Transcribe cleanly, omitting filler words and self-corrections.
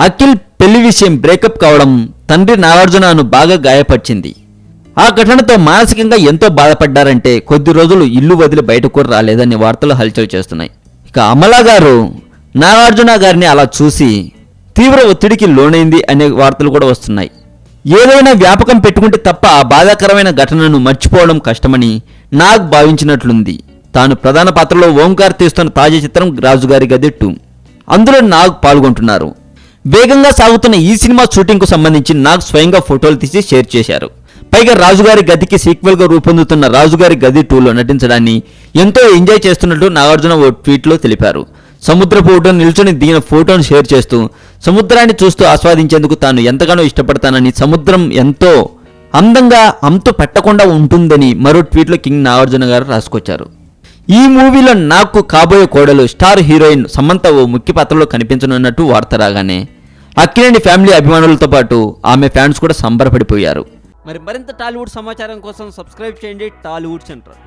అఖిల్ పెళ్లి విషయం బ్రేకప్ కావడం తండ్రి నాగార్జునను బాగా గాయపరిచింది. ఆ ఘటనతో మానసికంగా ఎంతో బాధపడ్డారంటే కొద్ది రోజులు ఇల్లు వదిలి బయటకు కూడా రాలేదని వార్తలు హల్చల్ చేస్తున్నాయి. ఇక అమల గారు నాగార్జున గారిని అలా చూసి తీవ్ర ఒత్తిడికి లోనైంది అనే వార్తలు కూడా వస్తున్నాయి. ఏదైనా వ్యాపకం పెట్టుకుంటే తప్ప ఆ బాధాకరమైన ఘటనను మర్చిపోవడం కష్టమని నాగ్ భావించినట్లుంది. తాను ప్రధాన పాత్రలో ఓంకార్ తీస్తున్న తాజా చిత్రం రాజుగారి గది 2. అందులో నాగ్ పాల్గొంటున్నారు. వేగంగా సాగుతున్న ఈ సినిమా షూటింగ్కు సంబంధించి నాగ్ స్వయంగా ఫోటోలు తీసి షేర్ చేశారు. పైగా రాజుగారి గదికి సీక్వెల్గా రూపొందుతున్న రాజుగారి గది 2లో నటించడాన్ని ఎంతో ఎంజాయ్ చేస్తున్నట్టు నాగార్జున ఓ ట్వీట్లో తెలిపారు. సముద్రపు ఒడ్డున నిల్చొని దిగిన ఫోటోను షేర్ చేస్తూ సముద్రాన్ని చూస్తూ ఆస్వాదించేందుకు తాను ఎంతగానో ఇష్టపడతానని, సముద్రం ఎంతో అందంగా అంతు పెట్టకుండా ఉంటుందని మరో ట్వీట్లో కింగ్ నాగార్జున గారు రాసుకొచ్చారు. ఈ మూవీలో నాకు కాబోయే కోడలు స్టార్ హీరోయిన్ సమంత ఓ ముఖ్య పాత్రలో కనిపించనున్నట్టు వార్త రాగానే అక్కినేని ఫ్యామిలీ అభిమానులతో పాటు ఆమె ఫ్యాన్స్ కూడా సంబరపడిపోయారు. మరింత టాలీవుడ్ సమాచారం కోసం సబ్స్క్రైబ్ చేయండి టాలీవుడ్ సెంటర్.